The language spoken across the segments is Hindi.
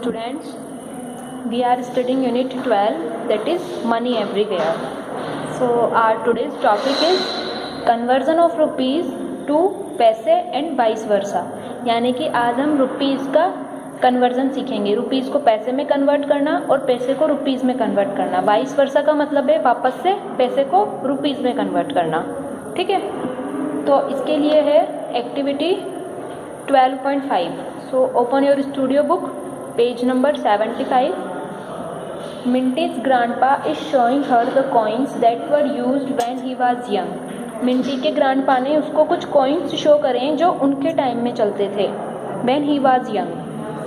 students, we are studying unit 12, that is money everywhere. So our today's topic is conversion of rupees to पैसे एंड वाइस वर्सा, यानी कि आज हम रुपीज़ का कन्वर्जन सीखेंगे। रुपीज़ को पैसे में कन्वर्ट करना और पैसे को रुपीज़ में कन्वर्ट करना। वाइस वर्सा का मतलब है वापस से पैसे को रुपीज़ में कन्वर्ट करना। ठीक है, तो इसके लिए है activity 12.5। So open your studio book, page number 75। Minty's grandpa is showing her the coins that were used when he was young. Minty के ग्रैंडपा ने उसको कुछ कॉइन्स शो करें जो उनके टाइम में चलते थे। When he was young,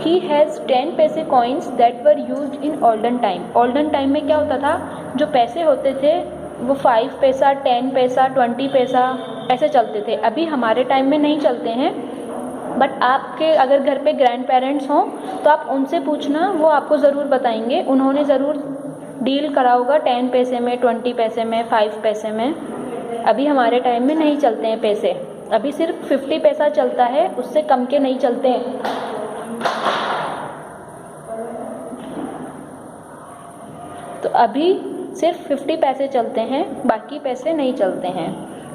he has 10 पैसे coins that were used in olden time. Olden time में क्या होता था, जो पैसे होते थे वो 5 पैसा, 10 पैसा, 20 पैसा ऐसे चलते थे। अभी हमारे टाइम में नहीं चलते हैं, बट आपके अगर घर पे ग्रैंड पेरेंट्स हों तो आप उनसे पूछना, वो आपको ज़रूर बताएंगे। उन्होंने ज़रूर डील करा होगा 10 पैसे में, 20 पैसे में, 5 पैसे में। अभी हमारे टाइम में नहीं चलते हैं पैसे, अभी सिर्फ 50 पैसा चलता है, उससे कम के नहीं चलते हैं। तो अभी सिर्फ 50 पैसे चलते हैं, बाकी पैसे नहीं चलते हैं।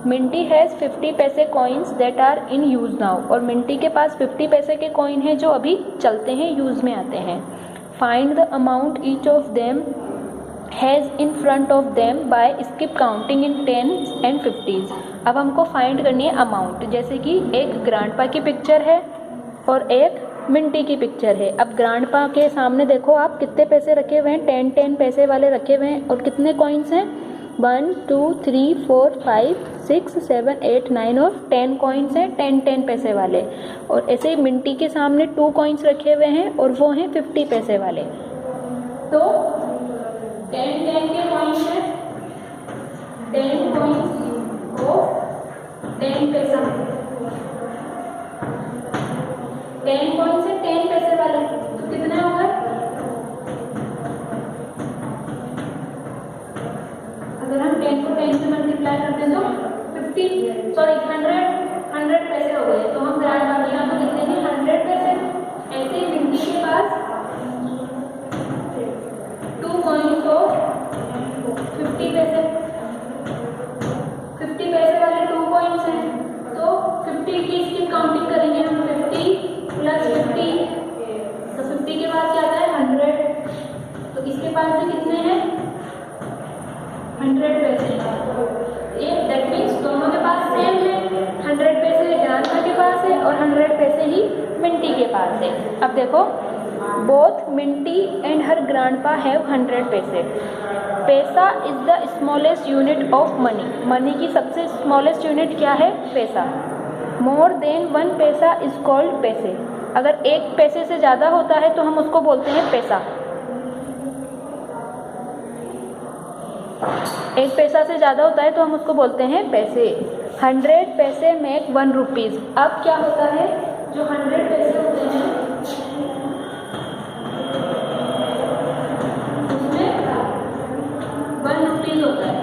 मिंटी हैज़ 50 पैसे coins that are in use now, और मिंटी के पास 50 पैसे के कॉइन हैं जो अभी चलते हैं, यूज़ में आते हैं। Find the amount each of them has in front of them by skip counting in 10s and 50s। अब हमको फाइंड करनी है अमाउंट। जैसे कि एक ग्रैंडपा की पिक्चर है और एक मिंटी की पिक्चर है। अब ग्रैंडपा के सामने देखो आप कितने पैसे रखे हुए हैं, 10 पैसे वाले रखे हुए हैं। और कितने कॉइन्स हैं, 1 2 3 4 5 6 7 8 9 और 10 कॉइन्स हैं, 10 पैसे वाले। और ऐसे ही मिंटी के सामने 2 कॉइन्स रखे हुए हैं और वो हैं 50 पैसे वाले। तो 10 के कॉइन्स हैं, 10 कॉइन्स को 10 पैसा, 10 कॉइन्स है 10 पैसे वाले, तो कितना होगा, अगर हम 10 को 10 से मल्टीप्लाई करते हैं तो 100 पैसे हो गए। तो हम ग्रैंडपा के यहाँ तो कितने हैं, 100 पैसे। ऐसे ही मिंटी के पास 2 कॉइन को 50 पैसे, 50 पैसे वाले 2 कॉइन्स हैं, तो 50 की इसकी काउंटिंग करेंगे हम, 50 प्लस 50, तो 50 के बाद क्या आता है 100। तो इसके पास भी कितने हैं, 100 पैसे। ये दैट मीन्स दोनों के पास सेम है, 100 पैसे ग्रैंडपा के पास है और 100 पैसे ही मिंटी के पास है। अब देखो, both Minty and her grandpa have 100 पैसे। पैसा is the smallest unit of money. Money की सबसे स्मॉलेस्ट यूनिट क्या है, पैसा। मोर देन 1 पैसा इज कॉल्ड पैसे। अगर 1 पैसे से ज़्यादा होता है तो हम उसको बोलते हैं पैसा। 1 पैसा से ज़्यादा होता है तो हम उसको बोलते हैं पैसे। 100 पैसे मेक 1 रुपीज़। अब क्या होता है, जो 100 पैसे होते हैं उसमें 1 रुपीज़ होता है।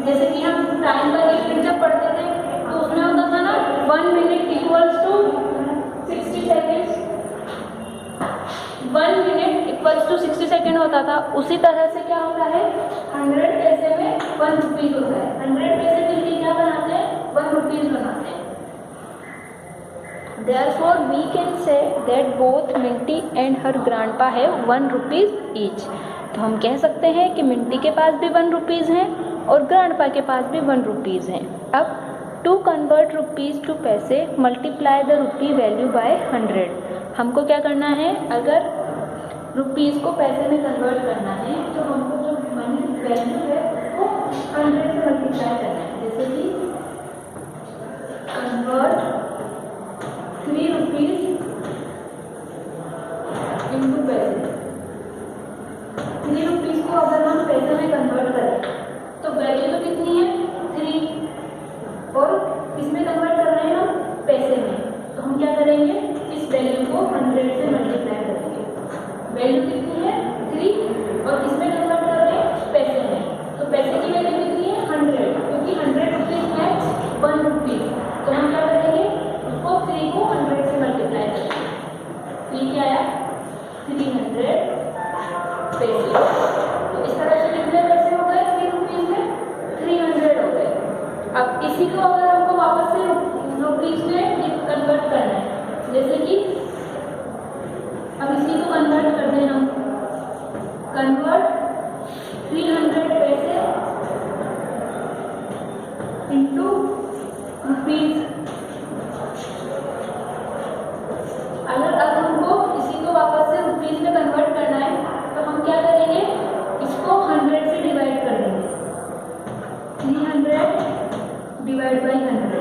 जैसे कि हम टाइम का यूनिट जब पढ़ते थे तो उसमें होता था ना 1 minute equals to 60 seconds, 1 minute equals to 60 second होता था। उसी तरह से क्या होता है, 100 पैसे में 1 रुपीज़ होता है। 100 पैसे के लिए क्या बनाते हैं, 1 रुपीज़ बनाते हैं। Therefore we can say that both Minty and her grandpa have 1 rupees each। तो हम कह सकते हैं कि मिंटी के पास भी 1 रुपीज़ हैं और ग्रैंडपा के पास भी 1 रुपीज़ हैं। अब टू कन्वर्ट रुपीज़ टू पैसे, multiply the rupee value by 100। हमको क्या करना है, अगर रुपीज़ को पैसे में कन्वर्ट करना है तो हमको जो मनी वैल्यू है उसको 100 से मल्टीप्लाई करना है। जैसे कि कन्वर्ट 3 रुपीज़ इंटू पैसे। 3 रुपीज़ को अगर हम पैसे में कन्वर्ट करें तो वैल्यू तो कितनी है, 3, और इसमें कन्वर्ट कर रहे हैं हम पैसे में, तो हम क्या करेंगे, इस वैल्यू को 100 से मल्टीप्लाई करेंगे। वैल्यू कितनी है, 3, और इसमें कन्वर्ट कर रहे हैं पैसे में, तो पैसे की वैल्यू कितनी है, 100, क्योंकि 100 रुपीज़ मैक्स 1 रुपीज़। तो हम क्या करेंगे, उसको 3 को 100 से मल्टीप्लाई करेंगे। ये क्या आया, तो इस तरह से कितने पैसे हो गए 3 रुपीज़ में 300 हो गए। अब इसी को अगर हमको वापस से रुपीज़ में कन्वर्ट करना है, जैसे कि अब इसी को कन्वर्ट कर दें हम, कन्वर्ट 300 पैसे इंटू रुपीज़। अगर अब हमको इसी को वापस से रुपीज़ में कन्वर्ट करना है तो हम क्या करेंगे, इसको 100 से डिवाइड कर देंगे, 300 डिवाइड बाई 100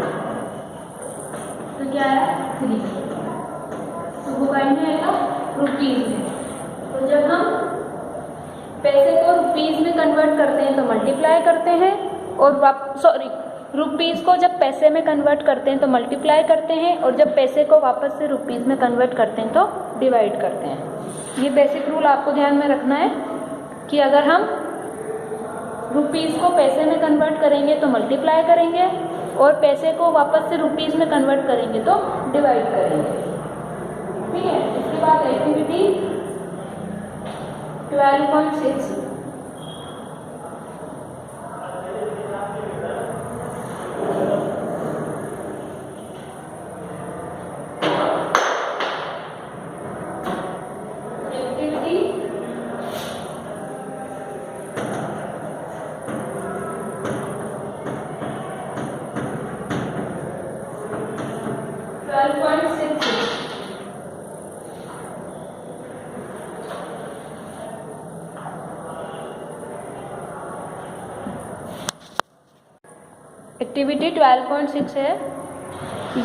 तो क्या है 3, तो वो बाई में आएगा रुपीज़ में। तो जब हम पैसे को रुपीज़ में कन्वर्ट करते हैं तो मल्टीप्लाई करते हैं, और रुपीज़ को जब पैसे में कन्वर्ट करते हैं तो मल्टीप्लाई करते हैं, और जब पैसे को वापस से रुपीज़ में कन्वर्ट करते हैं तो डिवाइड करते हैं। ये बेसिक रूल आपको ध्यान में रखना है कि अगर हम रुपीज़ को पैसे में कन्वर्ट करेंगे तो मल्टीप्लाई करेंगे, और पैसे को वापस से रुपीज़ में कन्वर्ट करेंगे तो डिवाइड करेंगे। ठीक है, इसके बाद एक्टिविटी 12.6 एक्टिविटी 12.6 है,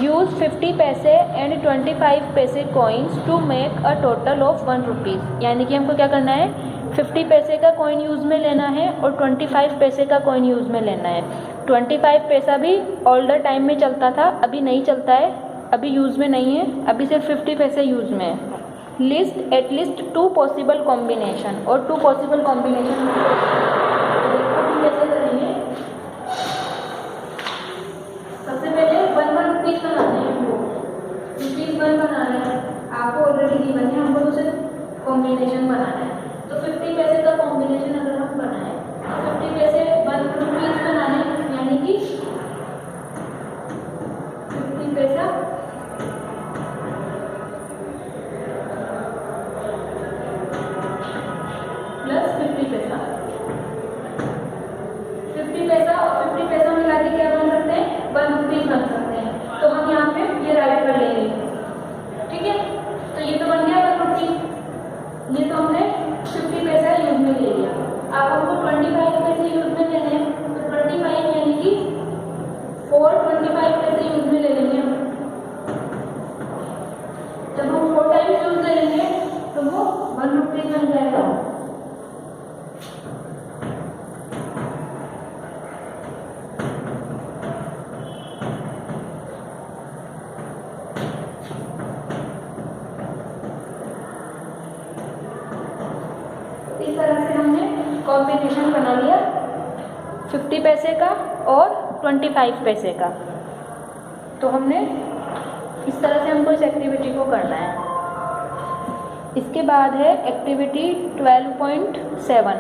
यूज़ 50 पैसे एंड 25 पैसे coins to make a total of 1 rupees. यानी कि हमको क्या करना है, 50 पैसे का कॉइन यूज़ में लेना है और 25 पैसे का कॉइन यूज़ में लेना है। 25 पैसा भी ओल्डर टाइम में चलता था, अभी नहीं चलता है, अभी यूज़ में नहीं है, अभी सिर्फ 50 पैसे यूज़ में है। लिस्ट एटलीस्ट 2 पॉसिबल कॉम्बिनेशन, और 2 पॉसिबल कॉम्बिनेशन कैसे करेंगे, सबसे पहले 1 रुपीज़ बनाने हैं, हमको रुपीज़ 1 बनाना है, आपको ऑलरेडी गिवन है, हमको तो सिर्फ कॉम्बिनेशन बनाना है। तो 50 पैसे का कॉम्बिनेशन अगर हम बनाएं, 50 पैसे 1 रुपीज़ बनाने, यानी कि 50 पैसा प्लस 50 पैसा, 50 पैसा और 50 पैसा मिला के क्या बन सकते हैं, 1 रुपीज़ बन सकते हैं। तो हम यहाँ पे ये राइट कर लेंगे। ठीक है, तो ये तो बन गया 1 रुपीज़, ये तो हमने 50 पैसा यूज में ले लिया। अब हमको 25 पैसे यूज में लेने हैं, तो 25 यानी कि 425 पैसे यूज में ले लेंगे हम। जब हम 4 टाइम्स यूज ले लेंगे तो वो 1 रुपीज़ बन जाएगा। इस तरह से हमने कॉम्बिनेशन बना लिया 50 पैसे का और 25 पैसे का। तो हमने इस तरह से हमको इस एक्टिविटी को करना है। इसके बाद है activity 12.7,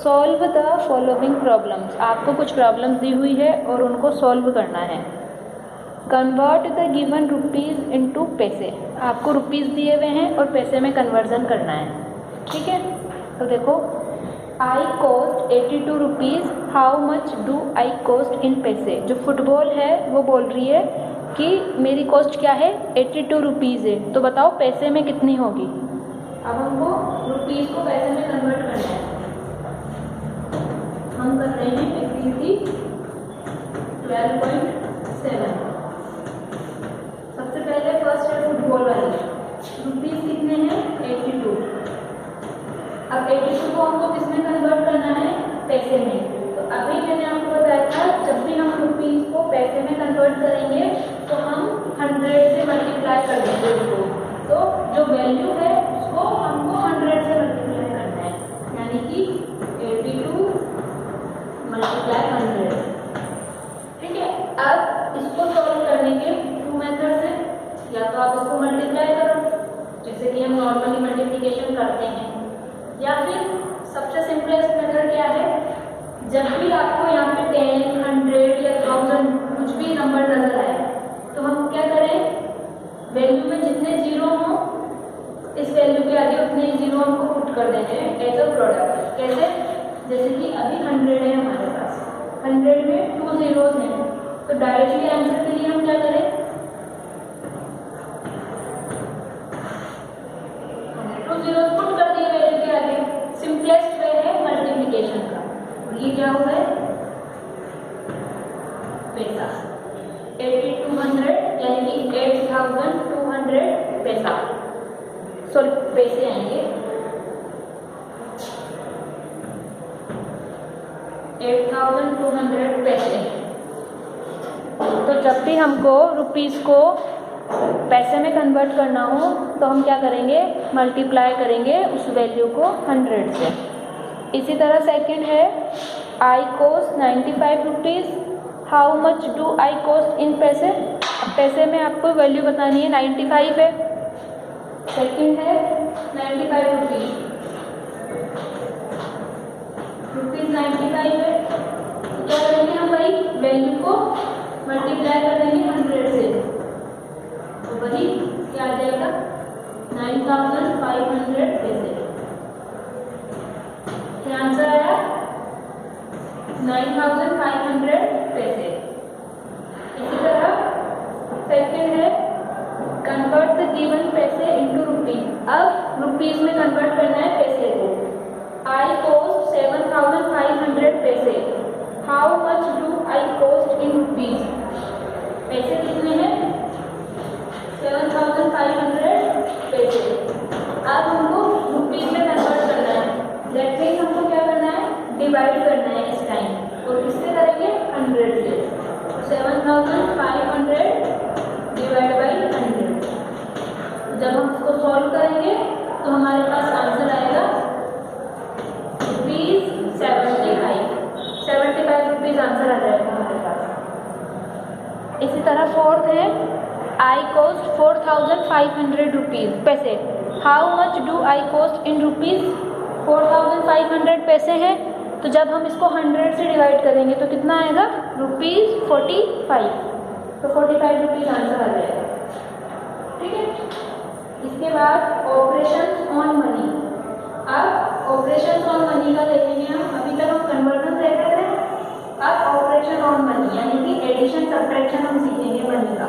solve the following problems. आपको कुछ प्रॉब्लम्स दी हुई है और उनको सॉल्व करना है। Convert the given rupees into पैसे, आपको रुपीज़ दिए हुए हैं और पैसे में कन्वर्जन करना है। ठीक है, तो देखो, I cost 82 rupees, how much do I cost in paise. जो फुटबॉल है वो बोल रही है कि मेरी कॉस्ट क्या है, 82 रुपीज़ है, तो बताओ पैसे में कितनी होगी। अब हमको रुपीज़ को पैसे में कन्वर्ट करना है। हम कर रहे हैं एक्टिविटी 12.7। सबसे पहले फर्स्ट है फुटबॉल वाली, रुपीज़ कितने हैं, 82। अब 82 को हमको किसमें कन्वर्ट करना है, पैसे में। तो अभी मैंने आपको बताया था, जब भी हम रुपीज़ को पैसे में कन्वर्ट करेंगे तो हम 100 से मल्टीप्लाई कर देंगे उसको। तो जो वैल्यू है उसको हमको 100 से मल्टीप्लाई करना है, यानी कि 82 मल्टीप्लाई 100। ठीक है, अब इसको सॉल्व करने के 2 मेथड है। या तो आप इसको मल्टीप्लाई करो, जैसे कि हम नॉर्मली मल्टीप्लिकेशन करते हैं, या फिर सबसे सिंपलेस्ट मेथड क्या है, जब भी आपको यहाँ पे 10, 100 या 1000 कुछ भी नंबर नजर आए तो हम क्या करें, वैल्यू में जितने जीरो हों इस वैल्यू के आगे उतने ही जीरो हमको पुट कर देने हैं एज अ प्रोडक्ट। कैसे, जैसे कि अभी 100 है हमारे पास, 100 में 2 जीरोज हैं, तो डायरेक्टली आंसर के लिए हम क्या करें, 2 जीरोज पुट कर दिए वैल्यू के आगे। सिंपलेस्ट वे है मल्टीप्लिकेशन का। ये क्या हुआ है, पैसा 8200 यानी कि 8200 पैसा, सॉरी पैसे आएंगे 8200 पैसे। तो जब भी हमको रुपीस को पैसे में कन्वर्ट करना हो तो हम क्या करेंगे, मल्टीप्लाई करेंगे उस वैल्यू को 100 से। इसी तरह सेकंड है, I cost 95 rupees, how much do I cost in paise. पैसे में आपको वैल्यू बतानी है, 95 है, सेकंड है 95 रुपीज़, 95 है, क्या करेंगे हम भाई, वैल्यू को मल्टीप्लाई कर देंगे 100 से, तो वही क्या आ जाएगा 9500 पैसे। क्या आंसर आया, 9500 पैसे। इसी तरह सेकंड है, कन्वर्ट द गिवन पैसे इनटू रुपीज। अब रुपीज में कन्वर्ट करना है पैसे को। आई कॉस्ट 7500 पैसे, how much do I cost in rupees. पैसे कितने हैं, 7500 पैसे। अब हमको रुपीज में कन्वर्ट करना है, दैट मीन्स हमको क्या करना है, डिवाइड करना है इस टाइम, और किससे करेंगे, 100 से। 7500 डिवाइड बाई 100। जब हम इसको सॉल्व करेंगे तो हमारे पास आंसर आएगा रुपीज 75 रुपीज आंसर आ जाएगा हमारे पास। इसी तरह फोर्थ है, आई कॉस्ट 4500 रुपीज पैसे, how much do I cost in rupees. 4500 पैसे हैं, तो जब हम इसको 100 से डिवाइड करेंगे तो कितना आएगा, ₹45, तो 45 रुपीज आंसर आ जाएगा। ठीक है, इसके बाद ऑपरेशन ऑन मनी। अब ऑपरेशन ऑन मनी का देखेंगे हम, अभी तक हम कन्वर्जन देख रहे थे, अब ऑपरेशन ऑन मनी यानी कि एडिशन सब्ट्रैक्शन हम सीखेंगे मनी का।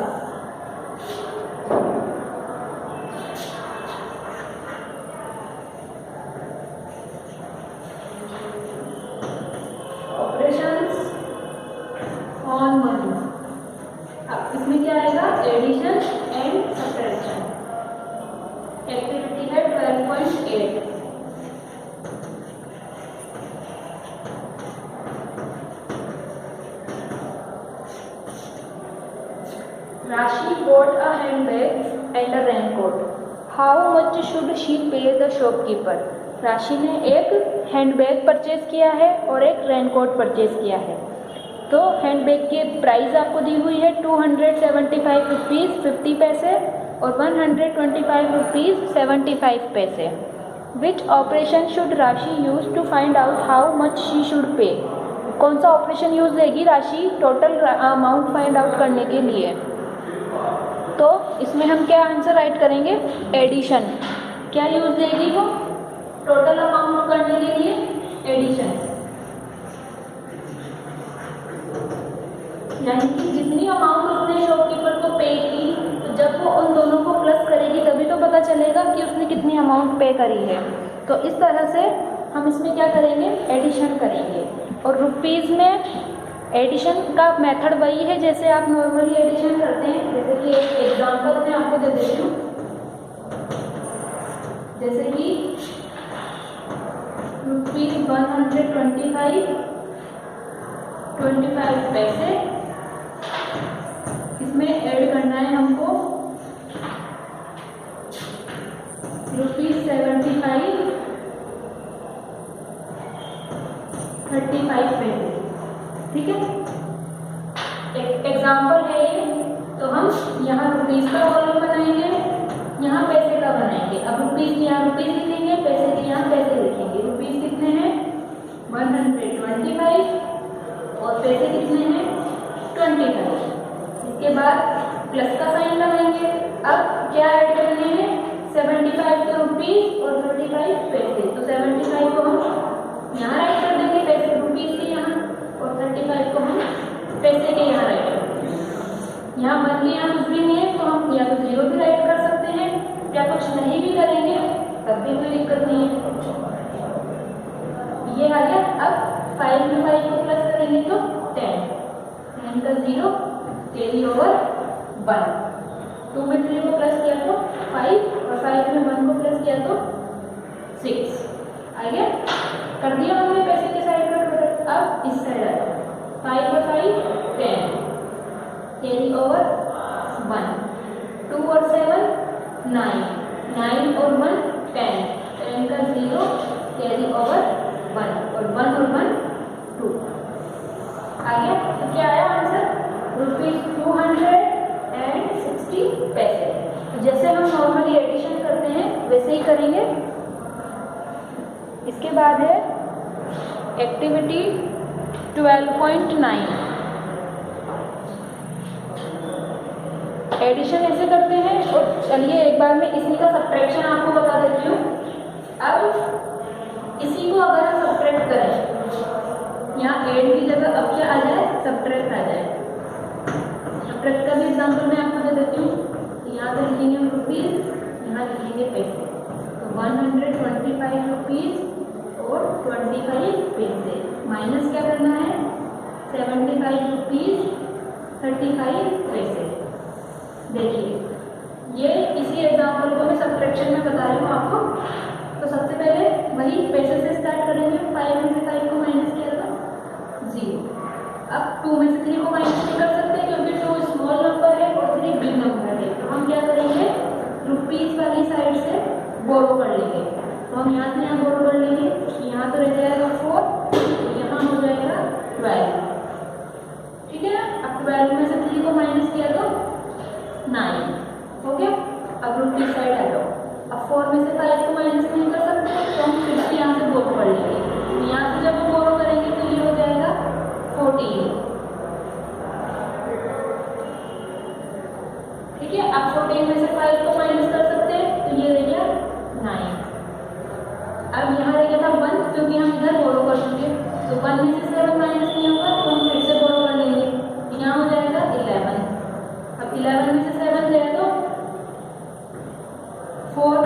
ऑन मनी, अब इसमें क्या आएगा, एडिशन एंड सब्ट्रैक्शन। एक्टिविटी है 12.8। राशि bought a handbag and a raincoat. How much should she pay the shopkeeper? राशि ने एक हैंडबैग परचेज किया है और एक रेनकोट परचेज किया है। तो हैंडबैग की प्राइस आपको दी हुई है 275 रुपीज़ 50 पैसे और 125 रुपीज़ 75 पैसे। Which operation should Rashi use to find out how much she should pay. कौन सा ऑपरेशन यूज देगी राशि टोटल अमाउंट फाइंड आउट करने के लिए। तो इसमें हम क्या आंसर राइट करेंगे, एडिशन। क्या यूज देगी वो टोटल अमाउंट करने के लिए, एडिशन, यानी कि जितनी अमाउंट उसने शॉपकीपर को पे की, तो जब वो उन दोनों को प्लस करेगी तभी तो पता चलेगा कि उसने कितनी अमाउंट पे करी है। तो इस तरह से हम इसमें क्या करेंगे, एडिशन करेंगे। और रुपीज़ में एडिशन का मेथड वही है जैसे आप नॉर्मली एडिशन करते हैं। जैसे कि एक एग्जांपल मैं आपको दे देती हूँ, जैसे कि ₹125 पैसे, इसमें ऐड करना है हमको ₹75 35 पैसे। ठीक है, एक एग्जाम्पल है ये। तो हम यहाँ रुपीज़ का कॉलम बनाएंगे, यहाँ पैसे का बनाएंगे। अब रुपीज़ की यहाँ रुपीज़ लिखेंगे, पैसे की यहाँ पैसे लिखेंगे। 25 और पैसे कितने हैं 25। इसके बाद प्लस का साइन लगाएंगे। अब क्या ऐड करने हैं 75 तो रुपीज और 35 पैसे, तो 75 को हम यहाँ राइट कर देंगे पैसे रुपीज के यहाँ, और 35 को हम पैसे के यहाँ राइट कर देंगे। यहाँ बन के यहाँ कुछ भी नहीं है तो हम या तो 0 भी राइट कर सकते हैं या कुछ नहीं भी करेंगे तब भी कोई दिक्कत नहीं है। ये आ गया। अब 5 में 5 को प्लस करेंगे तो 10 का 0 कैरी ओवर 1। 2 में 3 को प्लस किया तो 5 और 5 में 1 को प्लस किया तो 6 आ गया। कर दिया हमने पैसे के साइड का प्रोडक्ट। अब इस साइड आ जाओ 5 और 5 10 कैरी ओवर 1। 2 और 7 9 9 और 1 10 10 का 0 कैरी ओवर 1 और 1 और 1 2 आ गया। तो क्या आया आंसर ₹260 पैसे। तो जैसे हम नॉर्मली एडिशन करते हैं वैसे ही करेंगे। इसके बाद है एक्टिविटी 12.9। एडिशन ऐसे करते हैं। और चलिए एक बार मैं इसी का सब्ट्रैक्शन आपको बता देती हूँ। अब इसी को अगर हम सब्ट्रैक्ट करें, यहाँ एड की जगह अब क्या आ जाए सब्ट्रैक्ट आ जाए। सब्ट्रैक्ट का भी एग्जाम्पल मैं आपको दे देती हूँ। यहाँ पे लिखेंगे रुपीज, यहाँ लिखेंगे पैसे, तो 125 रुपीज और 25 पैसे माइनस क्या करना है 75 रुपीज 35 पैसे। देखिए ये इसी एग्जाम्पल को मैं सब्ट्रैक्शन में बता रही हूँ आपको। तो सबसे पहले वही पैसे से स्टार्ट करेंगे। 5 में से 5 को माइनस किया था 0। अब 2 में से 3 को माइनस नहीं कर सकते क्योंकि 2 स्मॉल नंबर है और 3 बिग नंबर है। तो हम क्या करेंगे रुपीज वाली साइड से बोरो कर लेंगे। तो हम यहाँ से यहाँ बोरो कर लेंगे। यहाँ तो रह जाएगा 4, तो यहाँ हो जाएगा 12। ठीक है ना। अब 12 में से 3 को माइनस किया तो 9 हो गया। अब रुपीज साइड आ जाओ। अब 4 में से 5 को माइनस नहीं कर सकते तो हम फिर से यहाँ से बोरो कर लेंगे। यहाँ से जब हम बोरो करेंगे तो ये हो जाएगा 14। ठीक है। अब 14 में से 5 को माइनस कर सकते हैं तो ये रह गया 9। अब यहाँ रह गया था 1 क्योंकि हम इधर बोरो कर चुके, तो 1 में से 7 माइनस नहीं होगा तो हम फिर से बोरो कर लेंगे। यहाँ हो जाएगा 11। अब 11 में से 7 गया तो 4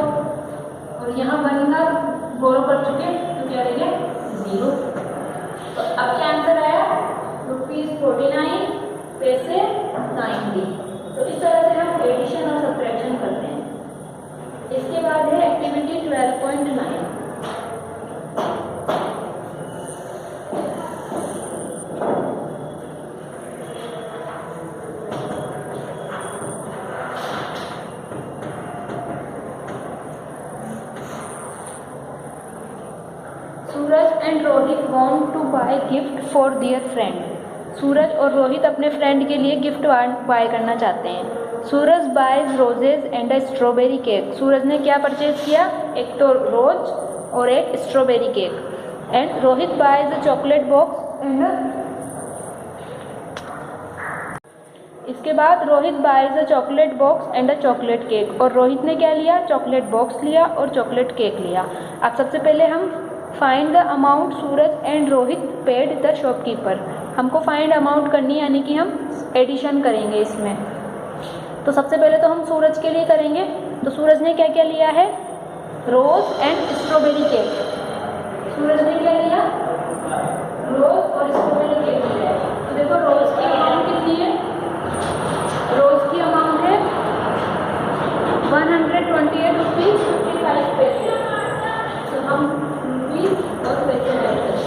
और यहाँ 1 का बोरो कर चुके तो क्या रह गया 0। तो अब क्या आंसर आया ₹49 पैसे 90। तो इस तरह से हम एडिशन और सब्ट्रैक्शन करते हैं। इसके बाद है activity 12.9। Suraj and Rohit want to buy gift for their friend. Suraj और रोहित अपने फ्रेंड के लिए गिफ्ट बाय करना चाहते हैं। Suraj buys roses and a strawberry cake. Suraj ने क्या परचेज किया, एक तो रोज और एक strawberry cake. And Rohit buys a chocolate box and इसके बाद Rohit buys a chocolate box and a chocolate cake. और रोहित ने क्या लिया, चॉकलेट बॉक्स लिया और चॉकलेट केक लिया। अब सबसे पहले हम find the amount Suraj and Rohit paid the shopkeeper. हमको फाइंड अमाउंट करनी है, यानी कि हम एडिशन करेंगे इसमें। तो सबसे पहले तो हम सूरज के लिए करेंगे। तो सूरज ने क्या क्या लिया है, रोज एंड स्ट्रॉबेरी केक। सूरज ने क्या लिया, रोज और स्ट्रॉबेरी केक लिया है। तो देखो रोज की अमाउंट कितनी है, रोज की अमाउंट है 128 रुपीज 55 पैसे। तो हम रुपीज और पैसे लेते हैं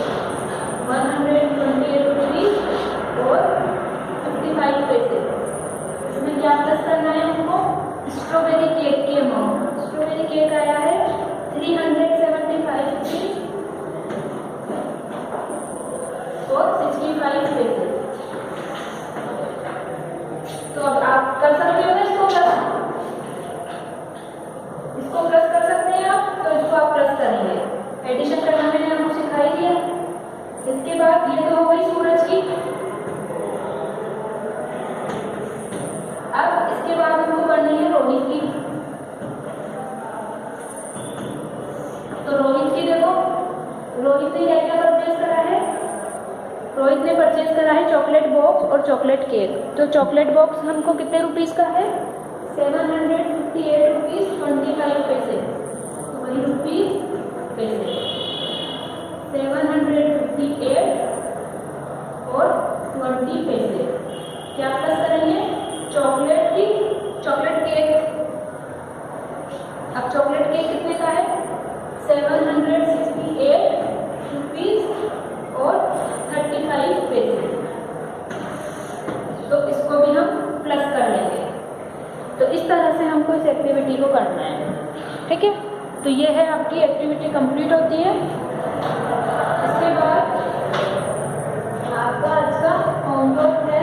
128 रुपीज और 55 पैसे। इसमें क्या प्लस करना है हमको, स्ट्रॉबेरी केक की अमाउंट। स्ट्रॉबेरी केक आया है 375 रुपीज और 65 पैसे। रोहित ने क्या क्या परचेज करा है? रोहित ने परचेज करा है चॉकलेट बॉक्स और चॉकलेट केक। तो चॉकलेट बॉक्स हमको कितने रुपीज़ का है? 758 रुपीज़ 25 पैसे। तो वही रुपीज़ पैसे 758 और 20 पैसे। क्या प्लस करेंगे? Chocolate cake. अब चॉकलेट केक कितने का है? 768 रुपीज़ और 35 पैसे। तो इसको भी हम प्लस कर लेंगे। तो इस तरह से हमको इस एक्टिविटी को करना है, ठीक है। तो ये है आपकी एक्टिविटी कंप्लीट होती है। इसके बाद आपका आज का होमवर्क है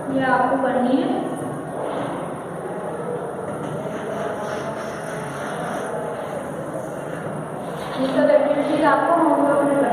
ये आपको करनी है। ये सब एक्टिविटीज आपको होमवर्क में